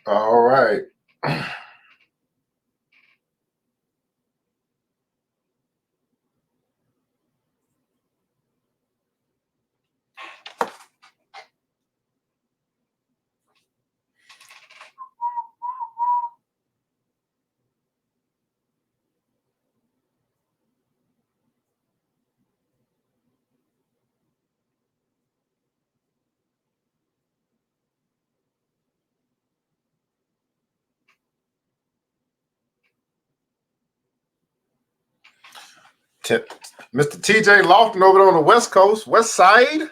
All right. Mr. TJ Lofton over there on the West Coast, West Side.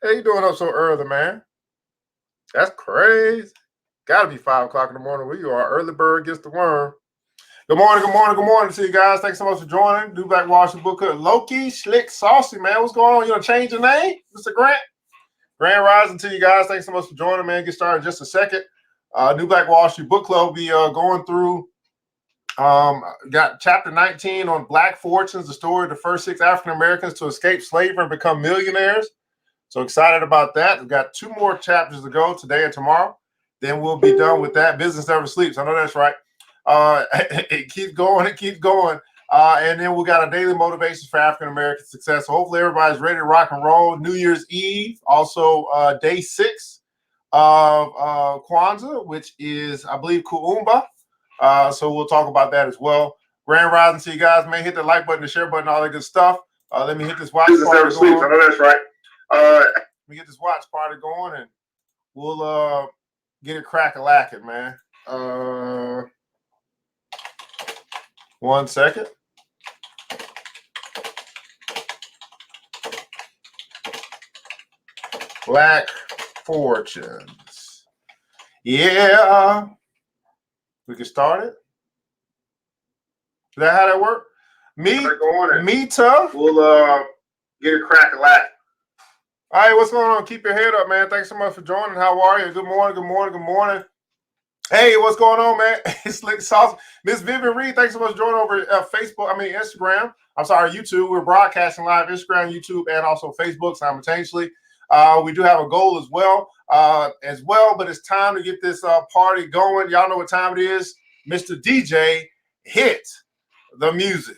How you doing up so early, man? That's crazy. Gotta be 5 o'clock in the morning where you are. Early bird gets the worm. Good morning, good morning, good morning to you guys. Thanks so much for joining. New Black Wall Street Book Club. Loki, Slick, Saucy, man. What's going on? You gonna change your name, Mr. Grant? Grand Rising to you guys. Thanks so much for joining, man. Get started in just a second. New Black Wall Street Book Club will be going through. Got chapter 19 on Black Fortunes, the story of the first 6 African Americans to escape slavery and become millionaires. So excited about that. We've got 2 more chapters to go today and tomorrow. Then we'll be done with that. Business never sleeps. I know that's right. It keeps going. It keeps going. And then we got a daily motivation for African American success. So hopefully everybody's ready to rock and roll. New Year's Eve, also day 6 of Kwanzaa, which is, I believe, Kuumba. So we'll talk about that as well. Grand Rising to you guys. May hit the like button, the share button, all that good stuff. Let me hit this watch party going. I know that's right. Let me get this watch party going, and we'll get it crack-a-lacking, man. 1 second. Black Fortunes. Yeah. We can start it. Is that how that works? Tough. We'll get it crack-a-lacking. All right, what's going on? Keep your head up, man. Thanks so much for joining. How are you? Good morning, good morning, good morning. Hey, what's going on, man? It's Slick Sauce. Miss Vivian Reed, thanks so much for joining over Instagram. I'm sorry, YouTube. We're broadcasting live Instagram, YouTube, and also Facebook simultaneously. We do have a goal as well, but it's time to get this party going. Y'all know what time it is. Mr. DJ, hit the music.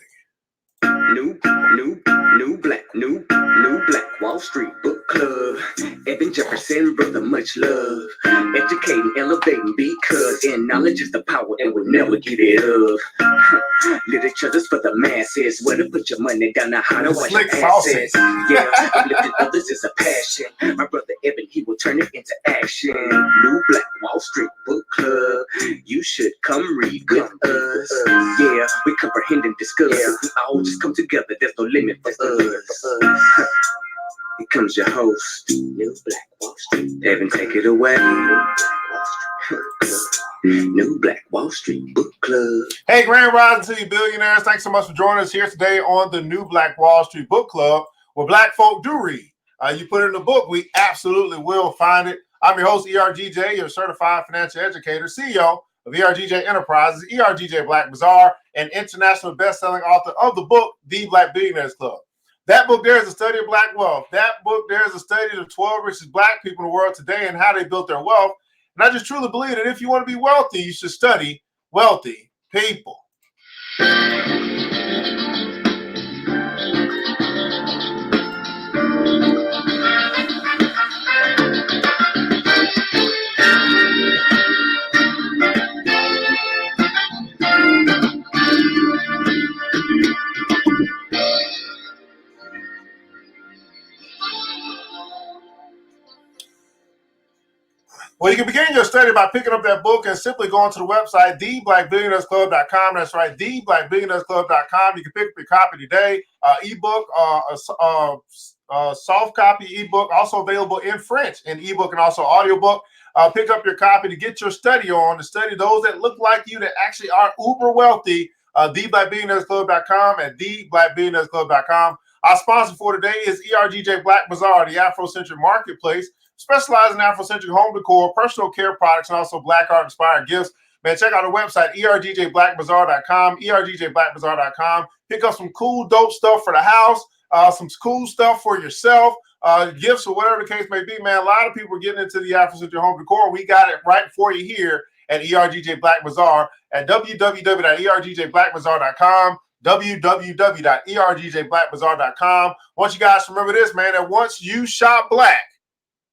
New Black Wall Street Book Club. Evan Jefferson, brother, much love. Educating, elevating, because in knowledge is the power and we'll never get it up. Literature's for the masses. Where to put your money down, now how to watch your assets. Yeah, uplifting others is a passion. My brother Evan, he will turn it into action. New Black Wall Street Book Club. You should come read with us. Yeah, we comprehend and discuss. We all just come together. There's no limit for us. Here comes your host, New Black Wall Street. Evan, take it away. New Black Wall Street Book Club. Hey, Grand Rising to you, billionaires. Thanks so much for joining us here today on the New Black Wall Street Book Club, where Black folk do read. You put it in the book, we absolutely will find it. I'm your host, ERGJ, your certified financial educator, CEO of ERGJ Enterprises, ERGJ Black Bazaar, and international best-selling author of the book, The Black Billionaires Club. That book there is a study of Black wealth. That book there is a study of the 12 richest Black people in the world today and how they built their wealth. And I just truly believe that if you want to be wealthy, you should study wealthy people. Well, you can begin your study by picking up that book and simply going to the website, theblackbillionairesclub.com. That's right, theblackbillionairesclub.com. You can pick up your copy today, ebook, soft copy ebook, also available in French, in ebook and also audiobook. Pick up your copy to get your study on, to study those that look like you that actually are uber wealthy. Theblackbillionairesclub.com and theblackbillionairesclub.com. Our sponsor for today is ERGJ Black Bazaar, the Afrocentric marketplace, specializing in Afrocentric home decor, personal care products, and also Black art-inspired gifts. Man, check out the website, ergjblackbazaar.com, ergjblackbazaar.com. Pick up some cool, dope stuff for the house, some cool stuff for yourself. gifts or whatever the case may be, man. A lot of people are getting into the Afro-Centric home decor. We got it right for you here at ERGJ Black Bazaar at www.ergjblackbazaar.com, www.ergjblackbazaar.com. Once you guys remember this, man, that once you shop black,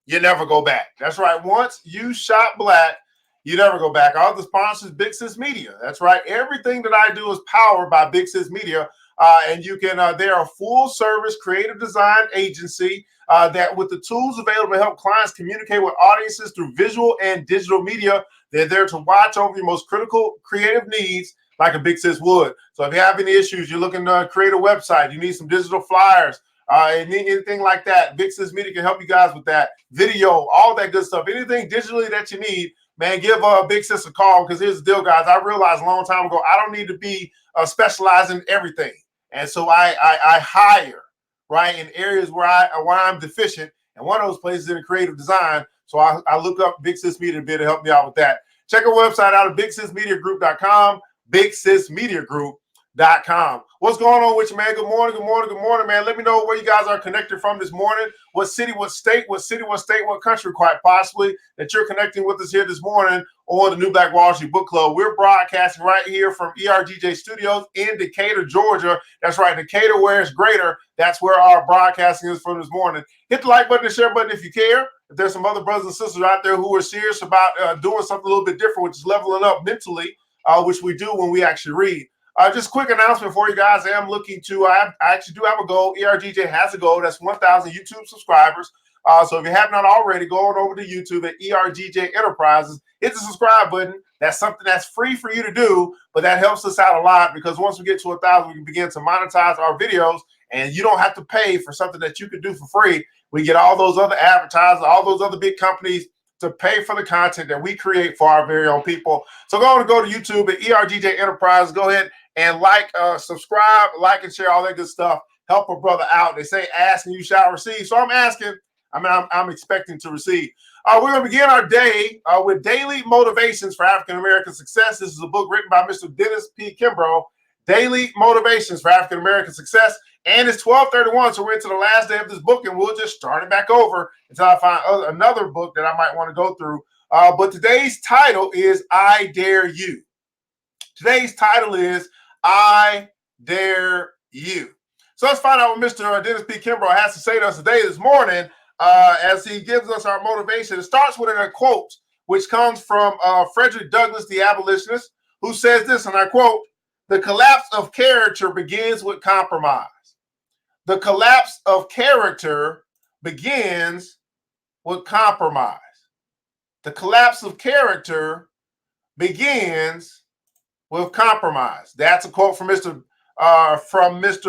you never go back. That's right. Once you shop black, you never go back. All the sponsors, Big Sis Media. That's right. Everything that I do is powered by Big Sis Media. And you can, they're a full service creative design agency that with the tools available to help clients communicate with audiences through visual and digital media. They're there to watch over your most critical creative needs like a Big Sis would. So if you have any issues, you're looking to create a website, you need some digital flyers, anything like that, Big Sis Media can help you guys with that. Video, all that good stuff. Anything digitally that you need, man, give Big Sis a call, because here's the deal, guys. I realized a long time ago, I don't need to be specialized in everything. And so I hire, right, in areas where I'm deficient. And one of those places in creative design. So I look up Big Sis Media to be able to help me out with that. Check our website out at bigsismediagroup.com, bigsismediagroup.com. What's going on with you, man? Good morning, good morning, good morning, man. Let me know where you guys are connected from this morning. What city, what state, what country, quite possibly, that you're connecting with us here this morning on the New Black Wall Street Book Club. We're broadcasting right here from ERGJ Studios in Decatur, Georgia. That's right, Decatur, where it's greater. That's where our broadcasting is from this morning. Hit the like button and share button if you care. If there's some other brothers and sisters out there who are serious about doing something a little bit different, which is leveling up mentally, which we do when we actually read. Just quick announcement for you guys. I am looking to, I actually do have a goal. ERGJ has a goal. That's 1,000 YouTube subscribers. So if you have not already, go on over to YouTube at ERGJ Enterprises. Hit the subscribe button. That's something that's free for you to do, but that helps us out a lot, because once we get to 1,000, we can begin to monetize our videos, and you don't have to pay for something that you could do for free. We get all those other advertisers, all those other big companies to pay for the content that we create for our very own people. So go to YouTube at ERGJ Enterprises. Go ahead and subscribe, like, and share all that good stuff. Help a brother out. They say, ask and you shall receive. So I'm asking. I'm expecting to receive. We're going to begin our day with Daily Motivations for African American Success. This is a book written by Mr. Dennis P. Kimbro, Daily Motivations for African American Success. And it's 12:31, so we're into the last day of this book, and we'll just start it back over until I find another book that I might want to go through. But today's title is I Dare You. Today's title is I Dare You. So let's find out what Mr. Dennis P. Kimbro has to say to us today, this morning, as he gives us our motivation. It starts with a quote, which comes from Frederick Douglass, the abolitionist, who says this, and I quote, "The collapse of character begins with compromise." The collapse of character begins with compromise. The collapse of character begins with compromise. That's a quote from Mr.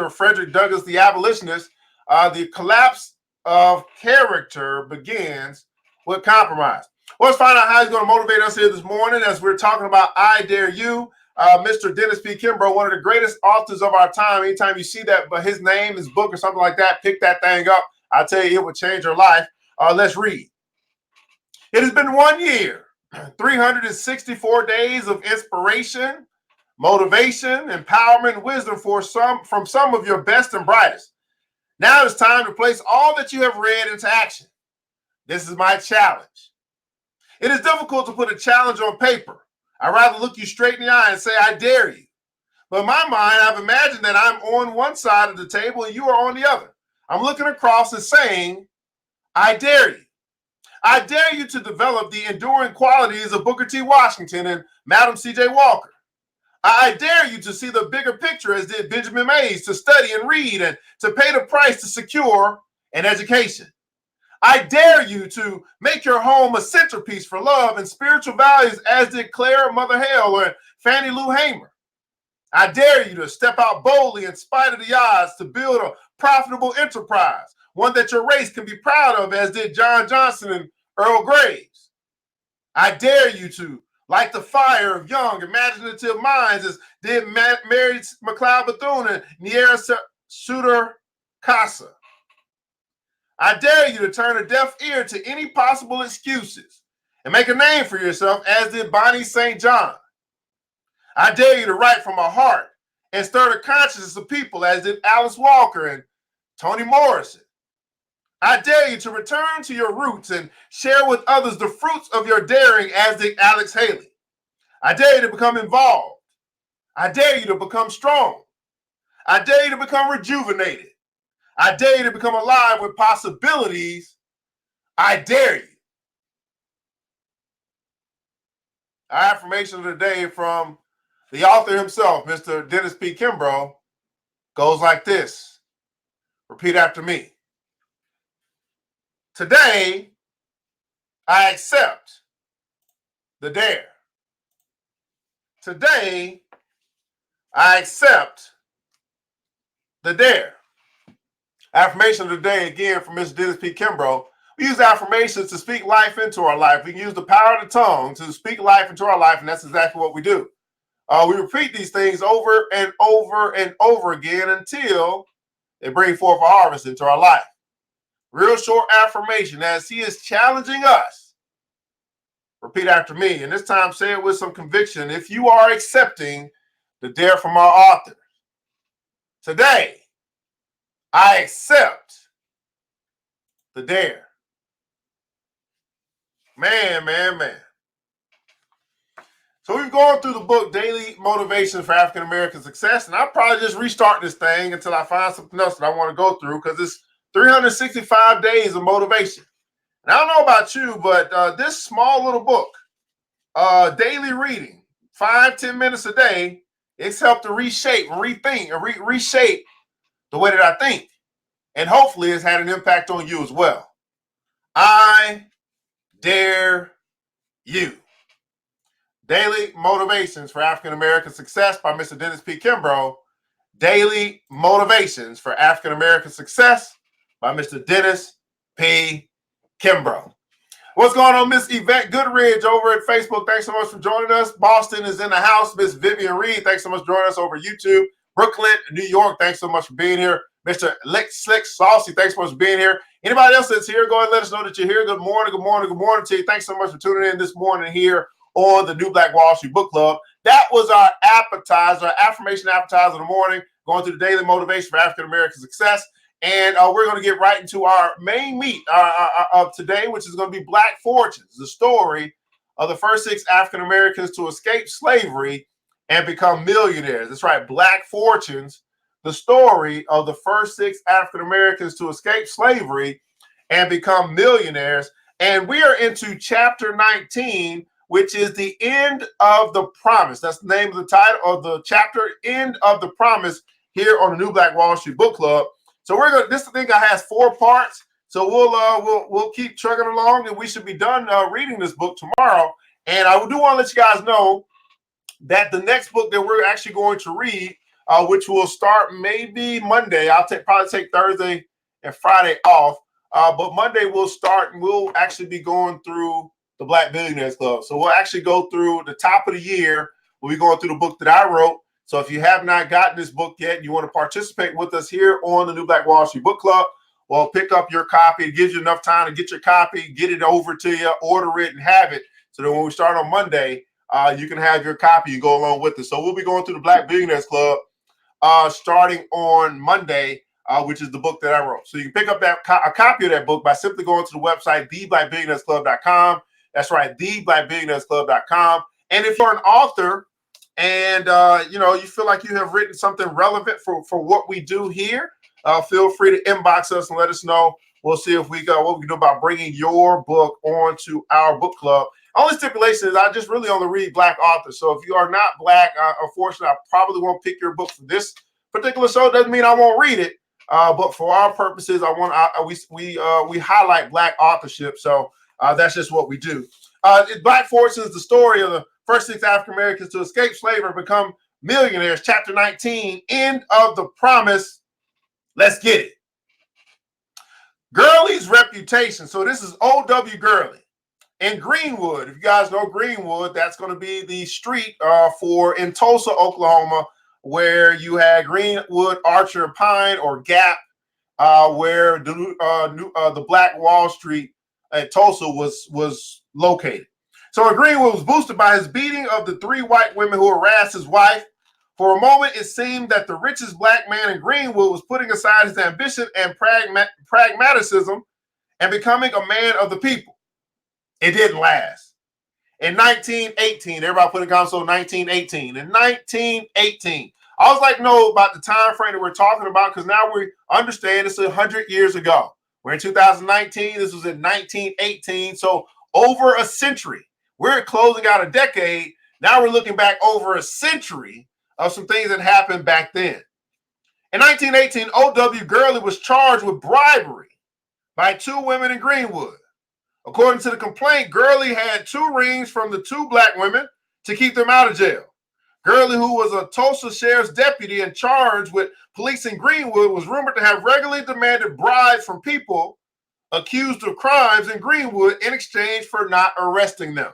Frederick Douglass, the abolitionist. The collapse of character begins with compromise. Well, let's find out how he's going to motivate us here this morning as we're talking about I Dare You. Mr. Dennis P. Kimbro, one of the greatest authors of our time. Anytime you see that, but his name, his book, or something like that, pick that thing up. I tell you, it will change your life. Let's read. It has been 1 year, 364 days of inspiration, motivation, empowerment, and wisdom from some of your best and brightest. Now it's time to place all that you have read into action. This is my challenge. It is difficult to put a challenge on paper. I'd rather look you straight in the eye and say, I dare you. But in my mind, I've imagined that I'm on one side of the table and you are on the other. I'm looking across and saying, I dare you. I dare you to develop the enduring qualities of Booker T. Washington and Madam C.J. Walker. I dare you to see the bigger picture, as did Benjamin Mays, to study and read and to pay the price to secure an education. I dare you to make your home a centerpiece for love and spiritual values, as did Claire Mother Hale or Fannie Lou Hamer. I dare you to step out boldly in spite of the odds to build a profitable enterprise, one that your race can be proud of, as did John Johnson and Earl Graves. I dare you to light the fire of young, imaginative minds, as did Mary McLeod Bethune and Niera Suter Casa. I dare you to turn a deaf ear to any possible excuses and make a name for yourself, as did Bonnie St. John. I dare you to write from a heart and stir the consciousness of people, as did Alice Walker and Toni Morrison. I dare you to return to your roots and share with others the fruits of your daring, as did Alex Haley. I dare you to become involved. I dare you to become strong. I dare you to become rejuvenated. I dare you to become alive with possibilities. I dare you. Our affirmation of the day from the author himself, Mr. Dennis P. Kimbro, goes like this. Repeat after me. Today, I accept the dare. Today, I accept the dare. Affirmation of the day, again, from Mr. Dennis P. Kimbro. We use affirmations to speak life into our life. We can use the power of the tongue to speak life into our life, and that's exactly what we do. We repeat these things over and over and over again until they bring forth a harvest into our life. Real short affirmation as he is challenging us. Repeat after me, and this time say it with some conviction. If you are accepting the dare from our author, today, I accept the dare. Man. So we've gone through the book, Daily Motivation for African American Success, and I'll probably just restart this thing until I find something else that I want to go through, because it's 365 days of motivation. And I don't know about you, but this small little book, daily reading, 5-10 minutes a day, it's helped to reshape, rethink, and reshape the way that I think. And hopefully it's had an impact on you as well. I dare you. Daily Motivations for African American Success by Mr. Dennis P. Kimbro. Daily Motivations for African American Success by Mr. Dennis P. Kimbro. What's going on, Miss Yvette Goodridge over at Facebook? Thanks so much for joining us. Boston is in the house. Miss Vivian Reed, thanks so much for joining us over YouTube. Brooklyn, New York, thanks so much for being here. Mr. Slick Saucy, thanks so much for being here. Anybody else that's here, go ahead and let us know that you're here. Good morning to you. Thanks so much for tuning in this morning here on the New Black Wall Street Book Club. That was our appetizer, our affirmation appetizer of the morning, going through the daily motivation for African American success. And we're going to get right into our main meat of today, which is going to be Black Fortunes, the story of the first 6 African Americans to escape slavery and become millionaires. That's right, Black Fortunes, the story of the first 6 African Americans to escape slavery and become millionaires. And we are into chapter 19, which is the end of the promise. That's the name of the title of the chapter, End of the Promise, here on the New Black Wall Street Book Club. So we're gonna. This thing has 4 parts. So we'll keep chugging along, and we should be done reading this book tomorrow. And I do want to let you guys know that the next book that we're actually going to read, which will start maybe Monday. I'll probably take Thursday and Friday off, but Monday we'll start, and we'll actually be going through the Black Millionaires Club. So we'll actually go through the top of the year. We'll be going through the book that I wrote. So if you have not gotten this book yet, and you want to participate with us here on the New Black Wall Street Book Club, well, pick up your copy. It gives you enough time to get your copy, get it over to you, order it, and have it. So that when we start on Monday, you can have your copy and go along with it. So we'll be going through the Black Billionaires Club starting on Monday, which is the book that I wrote. So you can pick up a copy of that book by simply going to the website, theblackbillionairesclub.com. That's right, theblackbillionairesclub.com. And if you're an author and you feel like you have written something relevant for what we do here, feel free to inbox us and let us know. We'll see if we got what we can do about bringing your book onto our book club. Only stipulation is I just really only read Black authors. So if you are not Black, unfortunately, I probably won't pick your book for this particular show. Doesn't mean I won't read it, but for our purposes, we highlight Black authorship. So that's just what we do. Black Fortunes, the story of the first 6 African Americans to escape slavery and become millionaires. Chapter 19, End of the Promise. Let's get it. Gurley's reputation. So this is O.W. Gurley in Greenwood. If you guys know Greenwood, that's going to be the street in Tulsa, Oklahoma, where you had Greenwood, Archer, and Pine, or Gap, where the Black Wall Street at Tulsa was located. So Greenwood was boosted by his beating of the 3 white women who harassed his wife. For a moment, it seemed that the richest Black man in Greenwood was putting aside his ambition and pragmatism and becoming a man of the people. It didn't last. In 1918, everybody put in console 1918. In 1918, I was like, no, about the time frame that we're talking about, because now we understand it's 100 years ago. We're in 2019. This was in 1918. So over a century. We're closing out a decade. Now we're looking back over a century of some things that happened back then. In 1918, O.W. Gurley was charged with bribery by two women in Greenwood. According to the complaint, Gurley had 2 rings from the 2 black women to keep them out of jail. Gurley, who was a Tulsa sheriff's deputy in charge with police in Greenwood, was rumored to have regularly demanded bribes from people accused of crimes in Greenwood in exchange for not arresting them.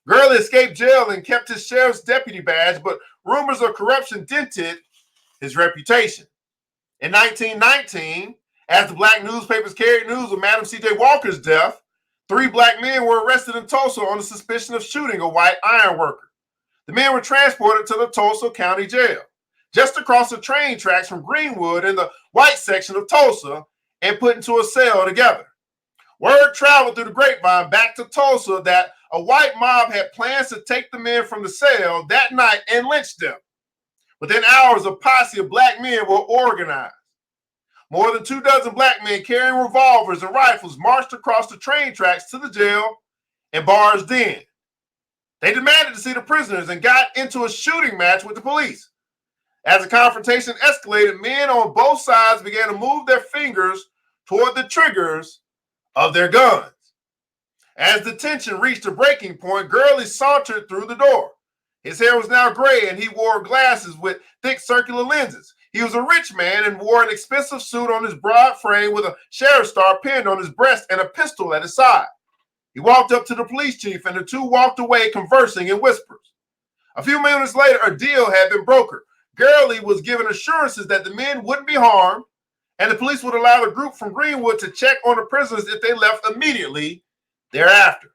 Gurley escaped jail and kept his sheriff's deputy badge, but rumors of corruption dented his reputation. In 1919, as the black newspapers carried news of Madam C.J. Walker's death, 3 black men were arrested in Tulsa on the suspicion of shooting a white iron worker. The men were transported to the Tulsa County Jail, just across the train tracks from Greenwood in the white section of Tulsa, and put into a cell together. Word traveled through the grapevine back to Tulsa that a white mob had plans to take the men from the cell that night and lynch them. Within hours, a posse of black men were organized. More than 24 black men carrying revolvers and rifles marched across the train tracks to the jail and barged in. They demanded to see the prisoners and got into a shooting match with the police. As the confrontation escalated, men on both sides began to move their fingers toward the triggers of their guns. As the tension reached a breaking point, Gurley sauntered through the door. His hair was now gray and he wore glasses with thick circular lenses. He was a rich man and wore an expensive suit on his broad frame with a sheriff's star pinned on his breast and a pistol at his side. He walked up to the police chief and the two walked away conversing in whispers. A few minutes later, a deal had been brokered. Gurley was given assurances that the men wouldn't be harmed and the police would allow the group from Greenwood to check on the prisoners if they left immediately thereafter.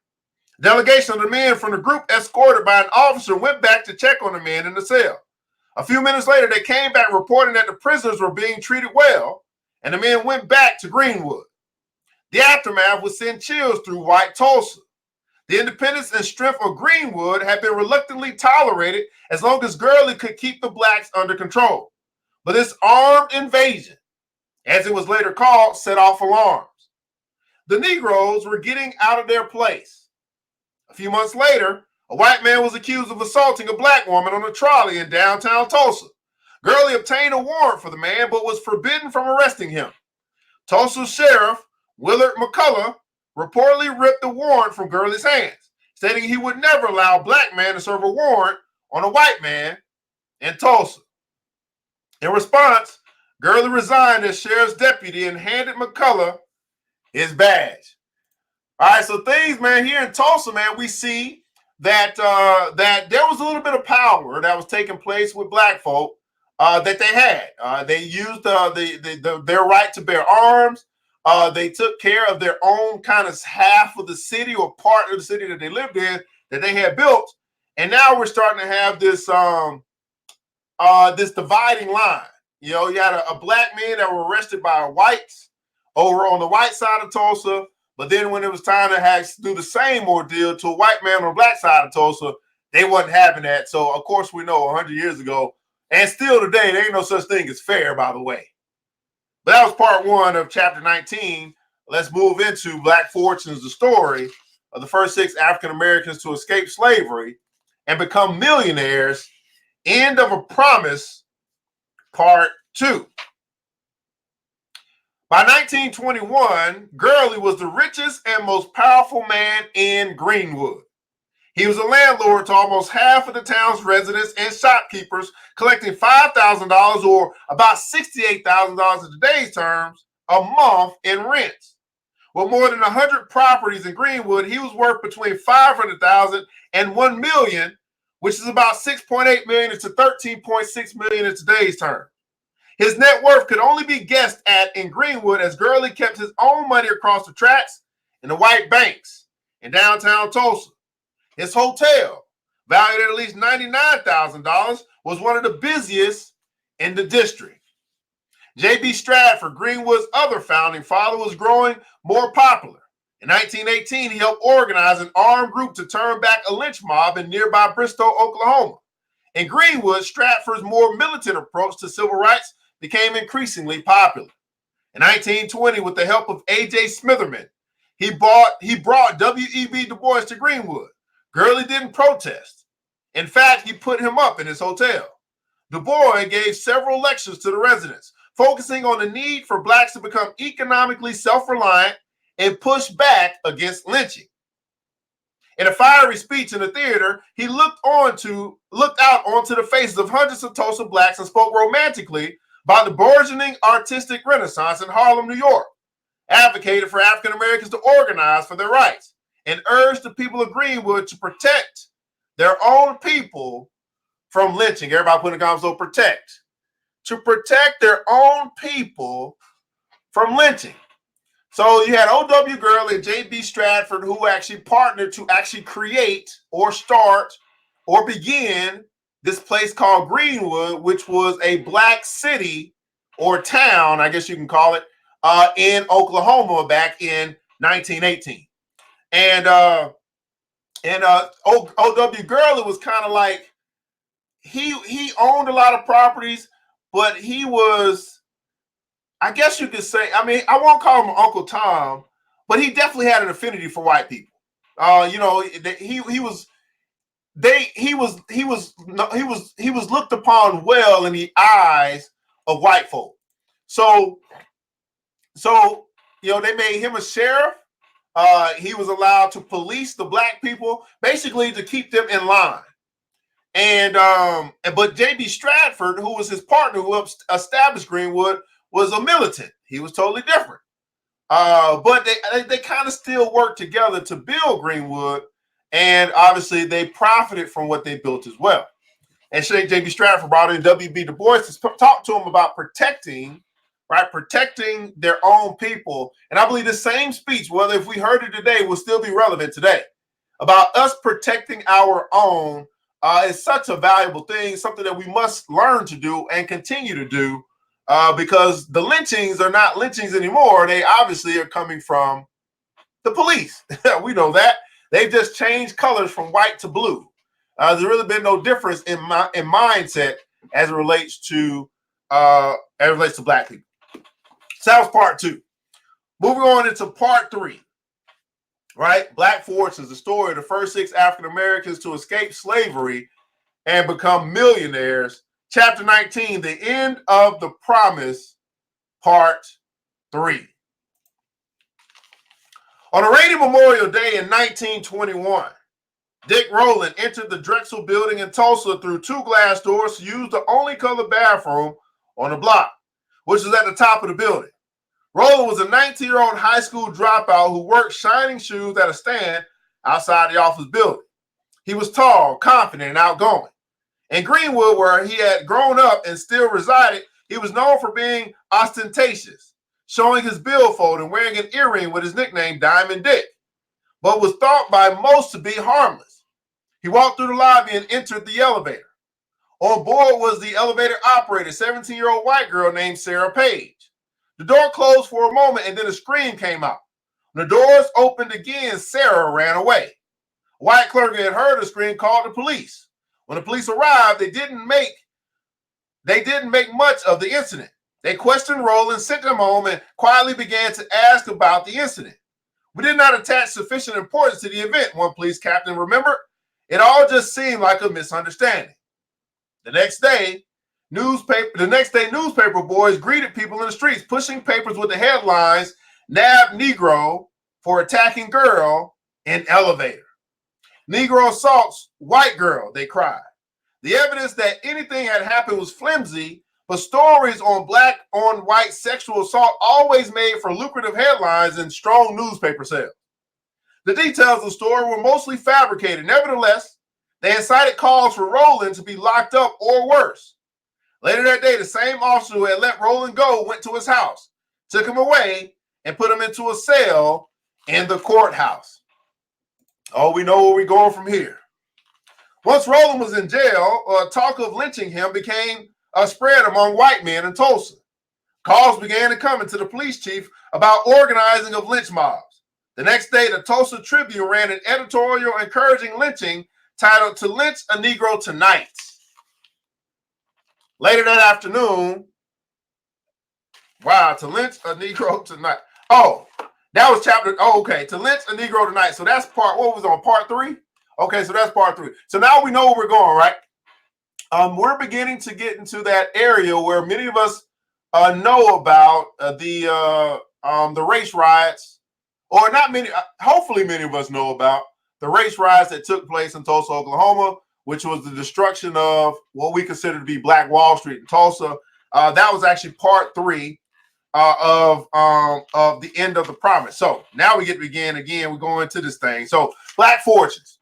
A delegation of the men from the group, escorted by an officer, went back to check on the men in the cell. A few minutes later, they came back reporting that the prisoners were being treated well, and the men went back to Greenwood. The aftermath would send chills through white Tulsa. The independence and strength of Greenwood had been reluctantly tolerated as long as Gurley could keep the blacks under control. But this armed invasion, as it was later called, set off alarms. The Negroes were getting out of their place. A few months later, a white man was accused of assaulting a black woman on a trolley in downtown Tulsa. Gurley obtained a warrant for the man, but was forbidden from arresting him. Tulsa Sheriff Willard McCullough reportedly ripped the warrant from Gurley's hands, stating he would never allow a black man to serve a warrant on a white man in Tulsa. In response, Gurley resigned as sheriff's deputy and handed McCullough his badge. All right, so things, man, here in Tulsa, man, we see that that there was a little bit of power that was taking place with black folk that they had. They used their right to bear arms. They took care of their own kind of half of the city or part of the city that they lived in that they had built. And now we're starting to have this this dividing line. You know, you had a black men that were arrested by whites over on the white side of Tulsa. But then when it was time to do the same ordeal to a white man on the black side of Tulsa, they wasn't having that. So, of course, we know 100 years ago, and still today, there ain't no such thing as fair, by the way. But that was part 1 of chapter 19. Let's move into Black Fortunes, the story of the first 6 African Americans to escape slavery and become millionaires. End of a Promise, part 2. By 1921, Gurley was the richest and most powerful man in Greenwood. He was a landlord to almost half of the town's residents and shopkeepers, collecting $5,000 or about $68,000 in today's terms a month in rents. With more than 100 properties in Greenwood, he was worth between $500,000 and $1 million, which is about $6.8 million to $13.6 million in today's terms. His net worth could only be guessed at in Greenwood as Gurley kept his own money across the tracks in the white banks in downtown Tulsa. His hotel, valued at least $99,000, was one of the busiest in the district. J.B. Stratford, Greenwood's other founding father, was growing more popular. In 1918, he helped organize an armed group to turn back a lynch mob in nearby Bristow, Oklahoma. In Greenwood, Stratford's more militant approach to civil rights became increasingly popular. In 1920, with the help of A.J. Smitherman, he brought W.E.B. Du Bois to Greenwood. Gurley didn't protest. In fact, he put him up in his hotel. Du Bois gave several lectures to the residents, focusing on the need for blacks to become economically self-reliant and push back against lynching. In a fiery speech in the theater, he looked out onto the faces of hundreds of Tulsa blacks and spoke romantically about the burgeoning artistic renaissance in Harlem, New York, advocated for African Americans to organize for their rights, and urged the people of Greenwood to protect their own people from lynching. Everybody put in the comments, so protect. To protect their own people from lynching. So you had O.W. Gurley and J.B. Stratford, who actually partnered to actually create or start or begin this place called Greenwood, which was a black city or town, I guess you can call it, in Oklahoma back in 1918. And O.W. Gurley was kind of like, he owned a lot of properties, but he was, I guess you could say, I mean, I won't call him Uncle Tom, but he definitely had an affinity for white people. He was looked upon well in the eyes of white folk. So they made him a sheriff. He was allowed to police the black people, basically to keep them in line. But J.B. Stratford, who was his partner who established Greenwood, was a militant. He was totally different. But they kind of still worked together to build Greenwood, and obviously they profited from what they built as well. And J.B. Stratford brought in W.B. Du Bois to talk to him about protecting their own people. And I believe the same speech, whether if we heard it today, will still be relevant today. About us protecting our own is such a valuable thing, something that we must learn to do and continue to do. Because the lynchings are not lynchings anymore. They obviously are coming from the police. We know that. They've just changed colors from white to blue. There's really been no difference in mindset as it relates to black people. So that was part 2. Moving on into part 3. Right? Black Fortunes, the story of the first 6 African Americans to escape slavery and become millionaires. Chapter 19, The End of the Promise, Part 3. On a rainy Memorial Day in 1921, Dick Rowland entered the Drexel building in Tulsa through 2 glass doors to use the only colored bathroom on the block, which was at the top of the building. Rowland was a 19-year-old high school dropout who worked shining shoes at a stand outside the office building. He was tall, confident, and outgoing. In Greenwood, where he had grown up and still resided, he was known for being ostentatious, showing his billfold and wearing an earring with his nickname Diamond Dick, but was thought by most to be harmless. He walked through the lobby and entered the elevator. On board was the elevator operator, 17-year-old white girl named Sarah Page. The door closed for a moment and then a scream came out. When the doors opened again, Sarah ran away. A white clerk had heard the scream, called the police. When the police arrived, they didn't make much of the incident. They questioned Rowland, sent him home, and quietly began to ask about the incident. We did not attach sufficient importance to the event, one police captain remembered. It all just seemed like a misunderstanding. The next day, newspaper boys greeted people in the streets, pushing papers with the headlines, "Nab Negro for attacking girl in elevator." "Negro assaults white girl," they cried. The evidence that anything had happened was flimsy, but stories on black on white sexual assault always made for lucrative headlines and strong newspaper sales. The details of the story were mostly fabricated. Nevertheless, they incited calls for Rowland to be locked up or worse. Later that day, the same officer who had let Rowland go went to his house, took him away, and put him into a cell in the courthouse. Oh, we know where we're going from here. Once Rowland was in jail, talk of lynching him became spread among white men in Tulsa. Calls began to come into the police chief about organizing of lynch mobs. The next day, the Tulsa Tribune ran an editorial encouraging lynching titled "To Lynch a Negro Tonight." Later that afternoon, wow, to lynch a Negro tonight. Oh, that was chapter. Oh, okay. To lynch a Negro tonight. So that's what was on part 3? Okay, so that's part 3. So now we know where we're going, right? We're beginning to get into that area where many of us know about the race riots, or not many. Hopefully, many of us know about the race riots that took place in Tulsa, Oklahoma, which was the destruction of what we consider to be Black Wall Street in Tulsa. That was actually part 3 of the end of the promise. So now we get to begin again. We're going into this thing. So Black Fortunes.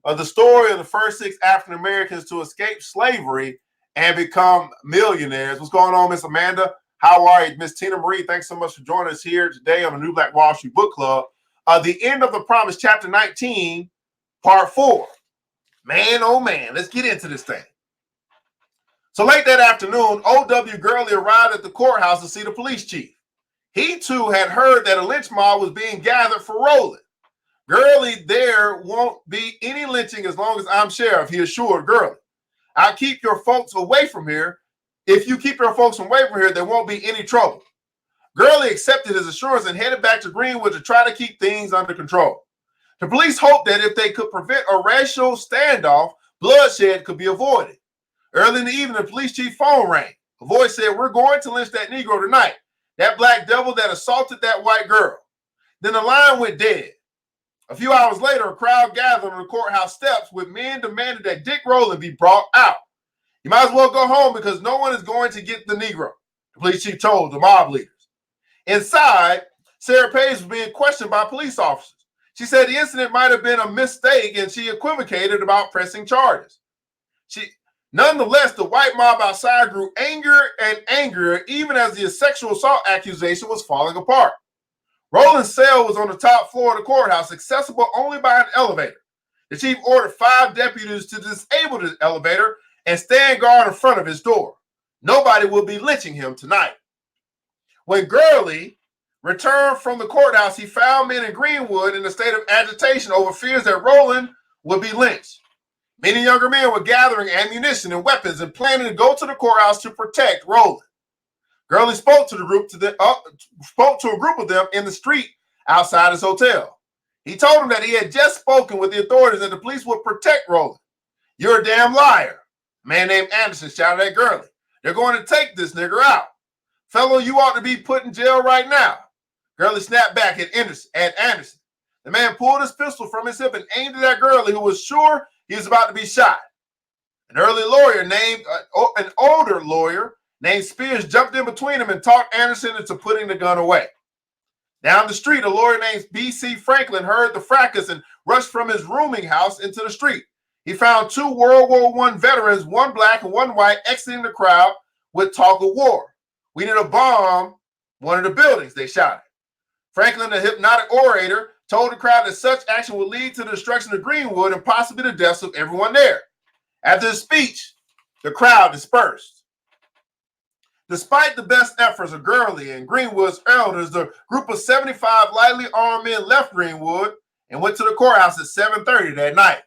The story of the first 6 African Americans to escape slavery and become millionaires. What's going on, Miss Amanda? How are you? Miss Tina Marie, thanks so much for joining us here today on the New Black Wall Street Book Club. The End of the Promise, chapter 19, part 4. Man, oh man, let's get into this thing. So late that afternoon, O.W. Gurley arrived at the courthouse to see the police chief. He too had heard that a lynch mob was being gathered for Roland. Gurley, there won't be any lynching as long as I'm sheriff, he assured Gurley. I'll keep your folks away from here. If you keep your folks away from here, there won't be any trouble. Gurley accepted his assurance and headed back to Greenwood to try to keep things under control. The police hoped that if they could prevent a racial standoff, bloodshed could be avoided. Early in the evening, the police chief's phone rang. A voice said, "We're going to lynch that Negro tonight, that black devil that assaulted that white girl." Then the line went dead. A few hours later, a crowd gathered on the courthouse steps with men demanding that Dick Rowland be brought out. "You might as well go home because no one is going to get the Negro," the police chief told the mob leaders. Inside, Sarah Page was being questioned by police officers. She said the incident might have been a mistake and she equivocated about pressing charges. Nonetheless, the white mob outside grew angrier and angrier even as the sexual assault accusation was falling apart. Roland's cell was on the top floor of the courthouse, accessible only by an elevator. The chief ordered 5 deputies to disable the elevator and stand guard in front of his door. Nobody will be lynching him tonight. When Gurley returned from the courthouse, he found men in Greenwood in a state of agitation over fears that Roland would be lynched. Many younger men were gathering ammunition and weapons and planning to go to the courthouse to protect Roland. Gurley spoke to a group of them in the street outside his hotel. He told them that he had just spoken with the authorities and the police would protect Roland. "You're a damn liar," a man named Anderson shouted at Gurley. "They're going to take this nigger out. Fellow, you ought to be put in jail right now." Gurley snapped back at Anderson. The man pulled his pistol from his hip and aimed it at Gurley, who was sure he was about to be shot. An older lawyer named Spears jumped in between them and talked Anderson into putting the gun away. Down the street, a lawyer named B.C. Franklin heard the fracas and rushed from his rooming house into the street. He found 2 World War I veterans, one black and one white, exiting the crowd with talk of war. "We need to bomb one of the buildings," they shouted. Franklin, the hypnotic orator, told the crowd that such action would lead to the destruction of Greenwood and possibly the deaths of everyone there. After his speech, the crowd dispersed. Despite the best efforts of Gurley and Greenwood's elders, the group of 75 lightly armed men left Greenwood and went to the courthouse at 7:30 that night.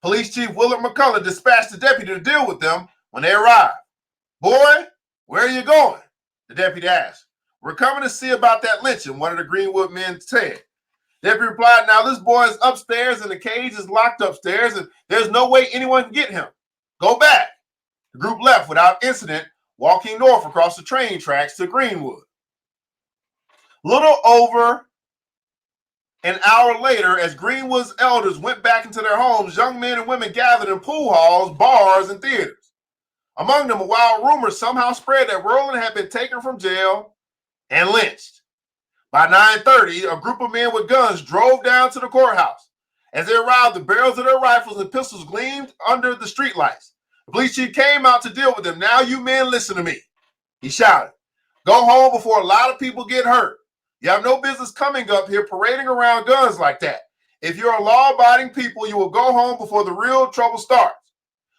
Police Chief Willard McCullough dispatched a deputy to deal with them when they arrived. "Boy, where are you going?" the deputy asked. "We're coming to see about that lynching," one of the Greenwood men said. The deputy replied, "Now this boy is upstairs and the cage is locked upstairs and there's no way anyone can get him. Go back." The group left without incident, walking north across the train tracks to Greenwood. Little over an hour later, as Greenwood's elders went back into their homes, young men and women gathered in pool halls, bars, and theaters. Among them, a wild rumor somehow spread that Roland had been taken from jail and lynched. By 9:30, a group of men with guns drove down to the courthouse. As they arrived, the barrels of their rifles and pistols gleamed under the streetlights. The police chief came out to deal with them. "Now you men listen to me," he shouted. "Go home before a lot of people get hurt. You have no business coming up here parading around guns like that. If you're a law-abiding people, you will go home before the real trouble starts.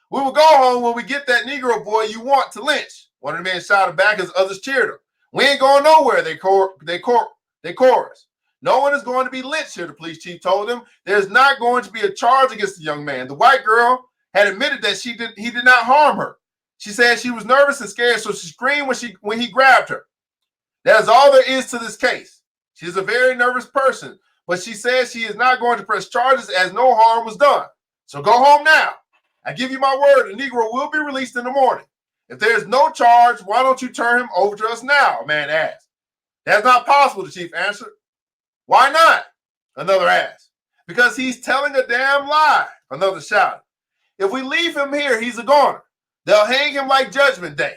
We will go home when we get that Negro boy you want to lynch," one of the men shouted back as others cheered him. We ain't going nowhere, they chorused. No one is going to be lynched here, the police chief told them. There's not going to be a charge against the young man. The white girl had admitted that he did not harm her. She said she was nervous and scared, so she screamed when he grabbed her. That is all there is to this case. She's a very nervous person, but she says she is not going to press charges as no harm was done. So go home now. I give you my word, the Negro will be released in the morning. If there's no charge, why don't you turn him over to us now? A man asked. That's not possible, the chief answered. Why not? Another asked. Because he's telling a damn lie, another shouted. If we leave him here, he's a goner. They'll hang him like Judgment Day.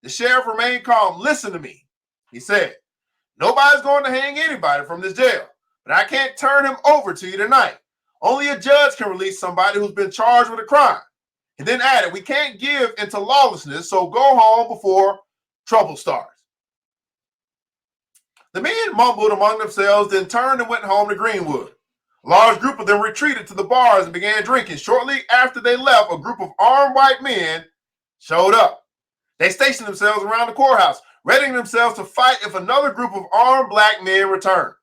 The sheriff remained calm. Listen to me, he said. Nobody's going to hang anybody from this jail, but I can't turn him over to you tonight. Only a judge can release somebody who's been charged with a crime. And then added, we can't give into lawlessness, so go home before trouble starts. The men mumbled among themselves, then turned and went home to Greenwood. A large group of them retreated to the bars and began drinking. Shortly after they left, a group of armed white men showed up. They stationed themselves around the courthouse, readying themselves to fight if another group of armed black men returned.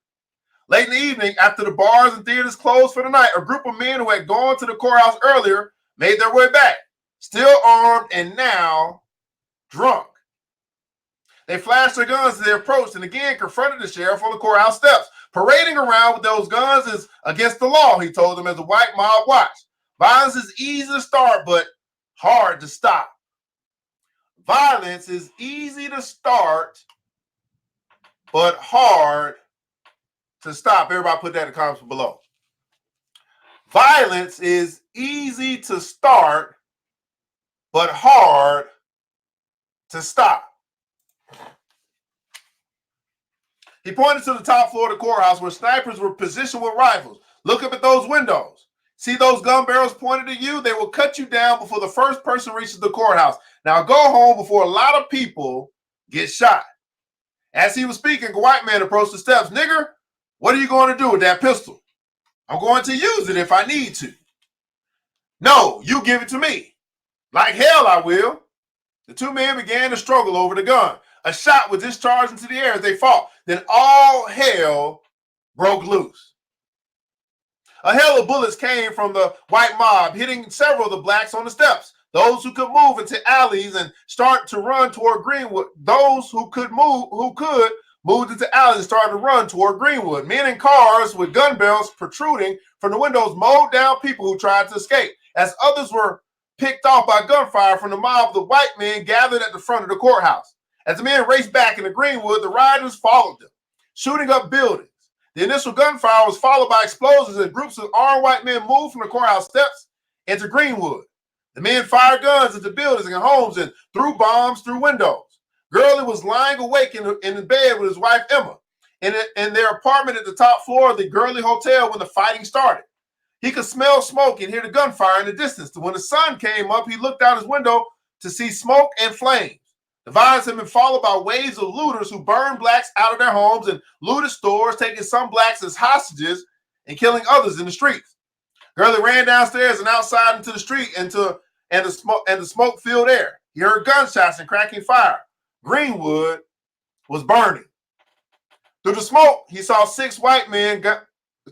Late in the evening, after the bars and theaters closed for the night, a group of men who had gone to the courthouse earlier made their way back, still armed and now drunk. They flashed their guns as they approached and again confronted the sheriff on the courthouse steps. Parading around with those guns is against the law, he told them as the white mob watched. Violence is easy to start, but hard to stop. Violence is easy to start, but hard to stop. Everybody put that in the comments below. Violence is easy to start, but hard to stop. He pointed to the top floor of the courthouse where snipers were positioned with rifles. Look up at those windows. See those gun barrels pointed at you? They will cut you down before the first person reaches the courthouse. Now go home before a lot of people get shot. As he was speaking, a white man approached the steps. Nigger, what are you going to do with that pistol? I'm going to use it if I need to. No, you give it to me. Like hell I will. The two men began to struggle over the gun. A shot was discharged into the air as they fought. Then all hell broke loose. A hail of bullets came from the white mob, hitting several of the blacks on the steps. Those who could move into alleys and start to run toward Greenwood. Those who moved into alleys and started to run toward Greenwood. Men in cars with gun barrels protruding from the windows mowed down people who tried to escape. As others were picked off by gunfire from the mob, the white men gathered at the front of the courthouse. As the men raced back into Greenwood, the rioters followed them, shooting up buildings. The initial gunfire was followed by explosions as groups of armed white men moved from the courthouse steps into Greenwood. The men fired guns into buildings and homes and threw bombs through windows. Gurley was lying awake in bed with his wife, Emma, in their apartment at the top floor of the Gurley Hotel when the fighting started. He could smell smoke and hear the gunfire in the distance. When the sun came up, he looked out his window to see smoke and flames. The violence had been followed by waves of looters who burned blacks out of their homes and looted stores, taking some blacks as hostages and killing others in the streets. Gurley ran downstairs and outside into the street and the smoke-filled air. He heard gunshots and cracking fire. Greenwood was burning. Through the smoke, he saw 6 white men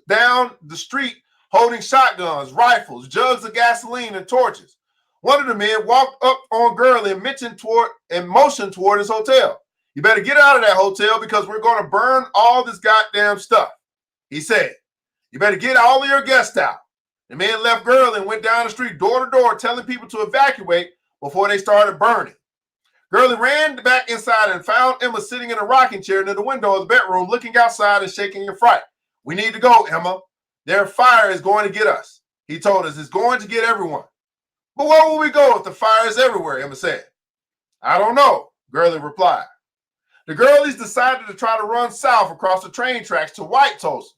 down the street holding shotguns, rifles, jugs of gasoline, and torches. One of the men walked up on Gurley and motioned toward his hotel. You better get out of that hotel because we're going to burn all this goddamn stuff, he said. You better get all of your guests out. The man left Gurley and went down the street door to door telling people to evacuate before they started burning. Gurley ran back inside and found Emma sitting in a rocking chair near the window of the bedroom, looking outside and shaking in fright. We need to go, Emma. Their fire is going to get us. He told us it's going to get everyone. But where will we go if the fire is everywhere? Emma said. I don't know, Gurley replied. The Gurleys decided to try to run south across the train tracks to White Tulsa.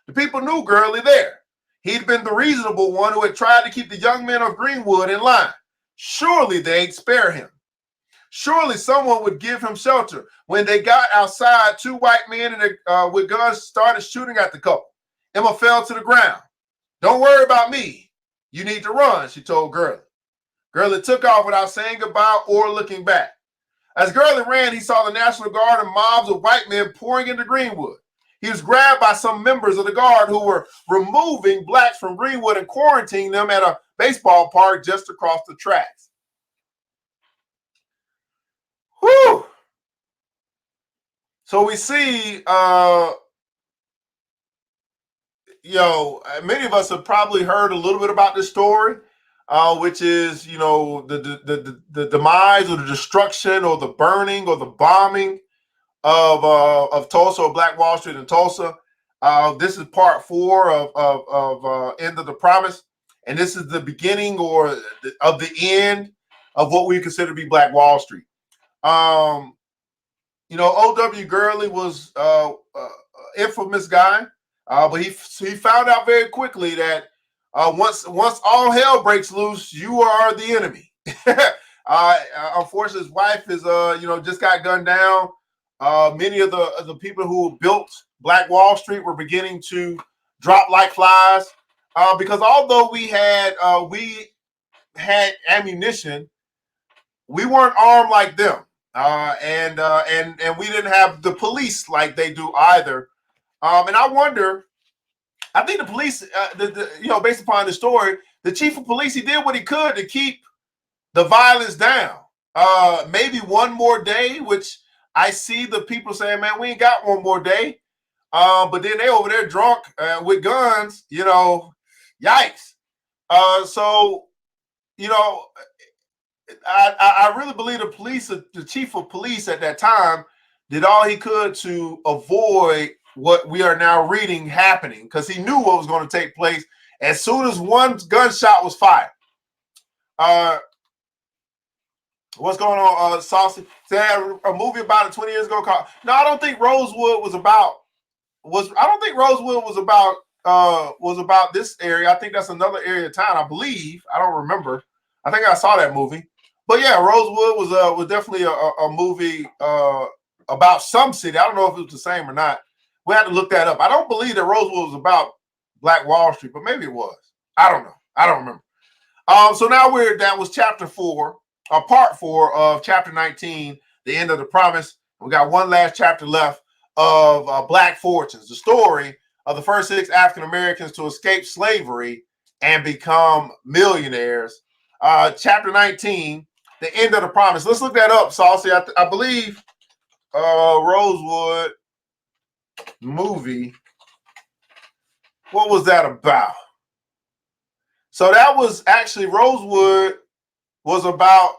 The people knew Gurley there. He'd been the reasonable one who had tried to keep the young men of Greenwood in line. Surely they'd spare him. Surely someone would give him shelter. When they got outside, 2 white men with guns started shooting at the couple. Emma fell to the ground. Don't worry about me. You need to run, she told Gurley. Gurley took off without saying goodbye or looking back. As Gurley ran, he saw the National Guard and mobs of white men pouring into Greenwood. He was grabbed by some members of the Guard who were removing blacks from Greenwood and quarantining them at a baseball park just across the tracks. Whew. So we see, many of us have probably heard a little bit about this story, which is, the demise or the destruction or the burning or the bombing of Tulsa, or Black Wall Street in Tulsa. This is part 4 of End of the Promise, and this is the beginning of the end of what we consider to be Black Wall Street. O.W. Gurley was an infamous guy, but he found out very quickly that once all hell breaks loose, you are the enemy. Unfortunately, his wife is just got gunned down. Many of the people who built Black Wall Street were beginning to drop like flies, because although we had ammunition, we weren't armed like them, and we didn't have the police like they do either. And I wonder, I think the police, based upon the story, the chief of police, he did what he could to keep the violence down. Maybe one more day, which I see the people saying, man, we ain't got one more day. But then they over there drunk with guns, yikes. I really believe the chief of police at that time did all he could to avoid what we are now reading happening, because he knew what was going to take place as soon as one gunshot was fired. What's going on, Saucy? They had a movie about it 20 years ago called. No, I don't think Rosewood was about this area. I think that's another area of town, I believe. I don't remember. I think I saw that movie. But yeah, Rosewood was definitely a movie about some city. I don't know if it was the same or not. We had to look that up. I don't believe that Rosewood was about Black Wall Street, but maybe it was. I don't know. I don't remember. So now that was chapter 4, part 4 of chapter 19, the end of the promise. We got one last chapter left of Black Fortunes, the story of the first 6 African Americans to escape slavery and become millionaires. Chapter 19, the end of the promise. Let's look that up, Saucy. I believe Rosewood movie. What was that about? So that was actually Rosewood was about.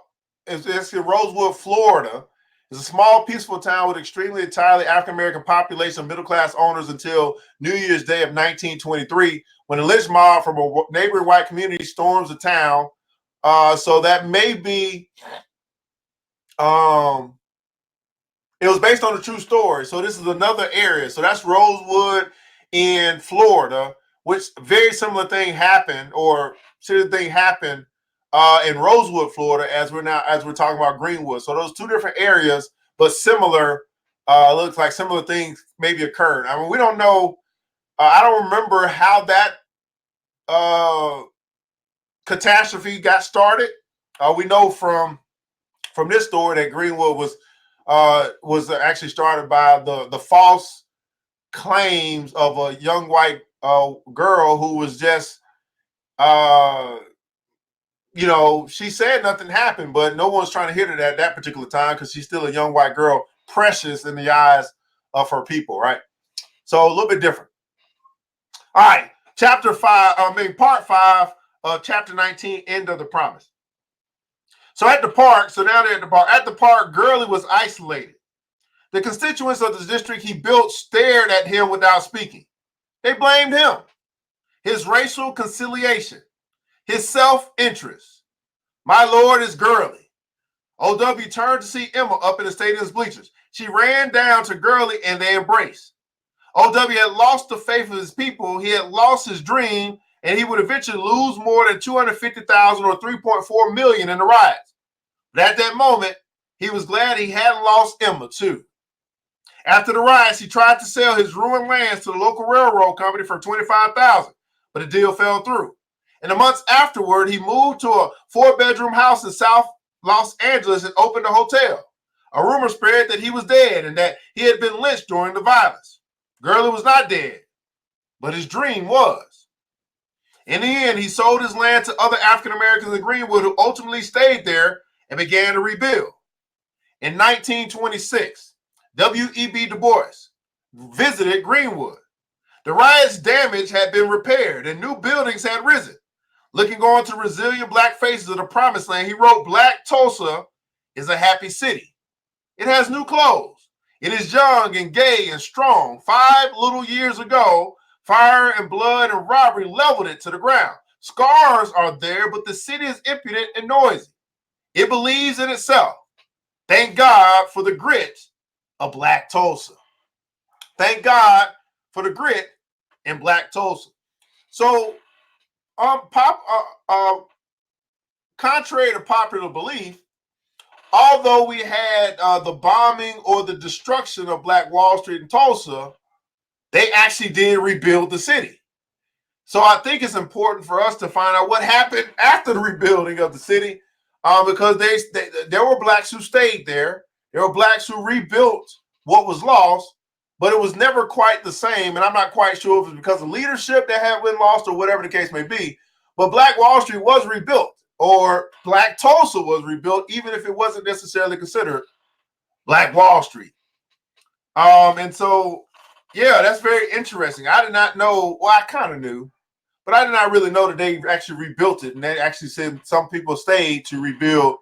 It's in Rosewood, Florida. It's a small, peaceful town with extremely entirely African-American population of middle-class owners until New Year's Day of 1923, when a lynch mob from a neighboring white community storms the town. So that may be, it was based on a true story. So this is another area. So that's Rosewood in Florida, which very similar thing happened, in Rosewood, Florida, as we're talking about Greenwood. So those 2 different areas, but similar. Looks like similar things maybe occurred. I mean, we don't know. I don't remember how that catastrophe got started. We know from this story that Greenwood was actually started by the false claims of a young white girl who was just she said nothing happened, but no one's trying to hit her at that particular time because she's still a young white girl, precious in the eyes of her people, right? So a little bit different. All right, part 5 of chapter 19, end of the promise. So at the park, At the park, Gurley was isolated. The constituents of the district he built stared at him without speaking. They blamed him, his racial conciliation, his self-interest. My lord is Gurley. O.W. turned to see Emma up in the stadium's bleachers. She ran down to Gurley and they embraced. O.W. had lost the faith of his people. He had lost his dream, and he would eventually lose more than $250,000 or $3.4 million in the riots. But at that moment, he was glad he hadn't lost Emma too. After the riots, he tried to sell his ruined lands to the local railroad company for $25,000, but the deal fell through. In the months afterward, he moved to a 4-bedroom house in South Los Angeles and opened a hotel. A rumor spread that he was dead and that he had been lynched during the violence. Gurley was not dead, but his dream was. In the end, he sold his land to other African Americans in Greenwood who ultimately stayed there and began to rebuild. In 1926, W.E.B. Du Bois visited Greenwood. The riot's damage had been repaired and new buildings had risen. Looking on to resilient black faces of the promised land, he wrote, "Black Tulsa is a happy city. It has new clothes. It is young and gay and strong. 5 little years ago, fire and blood and robbery leveled it to the ground. Scars are there, but the city is impudent and noisy. It believes in itself. Thank God for the grit of Black Tulsa." Thank God for the grit in Black Tulsa. So, contrary to popular belief, although we had the bombing or the destruction of Black Wall Street in Tulsa, they actually did rebuild the city. So I think it's important for us to find out what happened after the rebuilding of the city, because there were blacks who stayed there. There were blacks who rebuilt what was lost, but it was never quite the same. And I'm not quite sure if it's because of leadership that had been lost or whatever the case may be. But Black Wall Street was rebuilt, or Black Tulsa was rebuilt, even if it wasn't necessarily considered Black Wall Street. And so, yeah, that's very interesting. I did not know. Well, I kind of knew, but I did not really know that they actually rebuilt it. And they actually said some people stayed to rebuild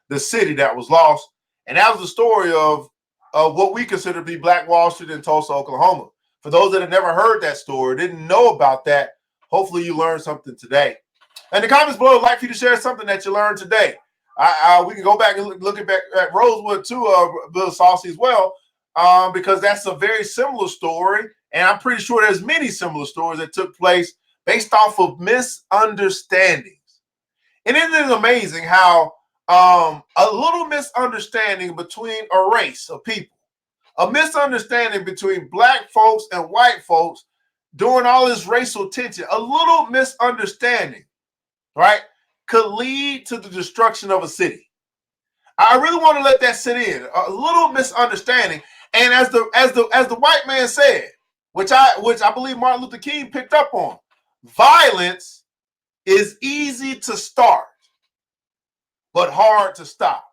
the city that was lost. And that was the story of what we consider to be Black Wall Street in Tulsa, Oklahoma. For those that have never heard that story, didn't know about that, hopefully you learned something today. In the comments below, I'd like for you to share something that you learned today. We can go back and look at Rosewood too, Bill Saucy as well, because that's a very similar story. And I'm pretty sure there's many similar stories that took place based off of misunderstandings. And isn't it amazing how a little misunderstanding between a race of people, a misunderstanding between black folks and white folks during all this racial tension, a little misunderstanding, right, could lead to the destruction of a city. I really want to let that sit in. A little misunderstanding, and as the white man said, which I believe Martin Luther King picked up on, violence is easy to start, but hard to stop.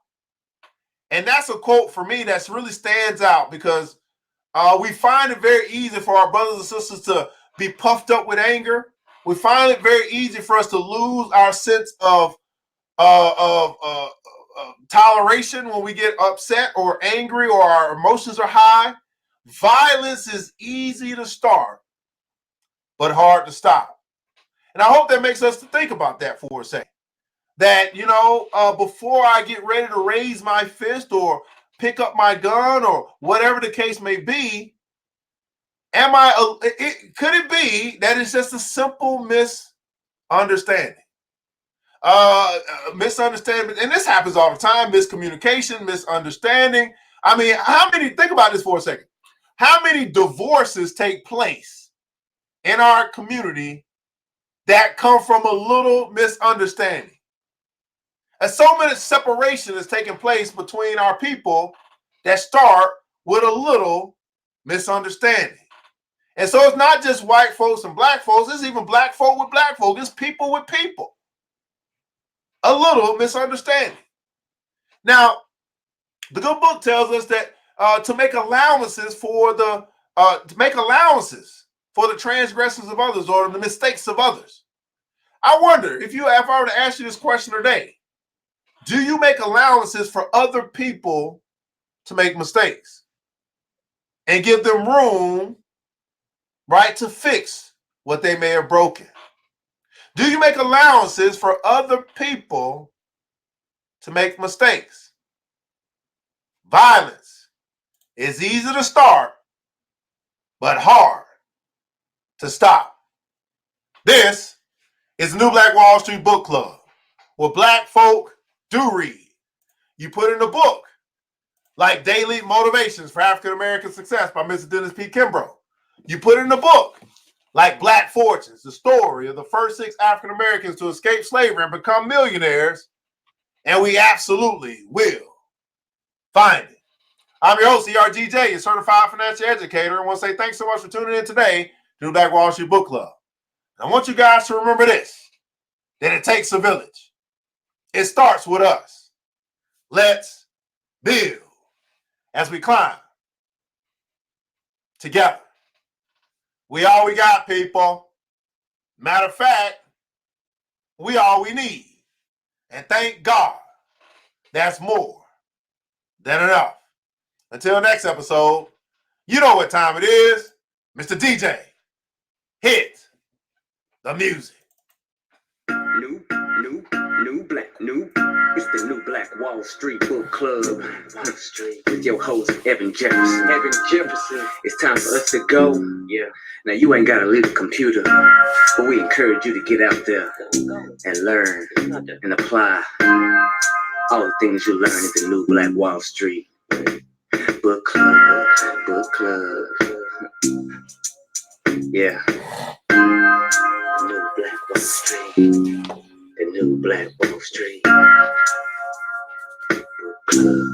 And that's a quote for me that really stands out, because we find it very easy for our brothers and sisters to be puffed up with anger. We find it very easy for us to lose our sense of toleration when we get upset or angry or our emotions are high. Violence is easy to start, but hard to stop. And I hope that makes us to think about that for a second. That, before I get ready to raise my fist or pick up my gun or whatever the case may be, could it be that it's just a simple misunderstanding? Misunderstanding, and this happens all the time, miscommunication, misunderstanding. I mean, think about this for a second. How many divorces take place in our community that come from a little misunderstanding? And so much separation is taking place between our people that start with a little misunderstanding. And so it's not just white folks and black folks, it's even black folk with black folk, it's people with people. A little misunderstanding. Now, the good book tells us that to make allowances for the transgressions of others or the mistakes of others. I wonder if I were to ask you this question today, do you make allowances for other people to make mistakes and give them room, right, to fix what they may have broken? Do you make allowances for other people to make mistakes? Violence is easy to start, but hard to stop. This is New Black Wall Street Book Club, where black folk do read. You put in a book like Daily Motivations for African American Success by Mr. Dennis P. Kimbro. You put in a book like Black Fortunes, the story of the first 6 African Americans to escape slavery and become millionaires, and we absolutely will find it I'm your host, ERGJ, your certified financial educator. I want to say thanks so much for tuning in today to the Black Wall Street Book Club. I want you guys to remember this, that it takes a village. It starts with us. Let's build as we climb together. We all we got, people. Matter of fact, we all we need. And thank God, that's more than enough. Until next episode, you know what time it is. Mr. DJ, hit the music. It's the new Black Wall Street Book Club. With your host, Evan Jefferson. It's time for us to go. Yeah. Now, you ain't got to leave the computer, but we encourage you to get out there and learn and apply all the things you learn at the new Black Wall Street Book Club. Yeah. The new Black Wall Street. The new Black Wall Street Book Club.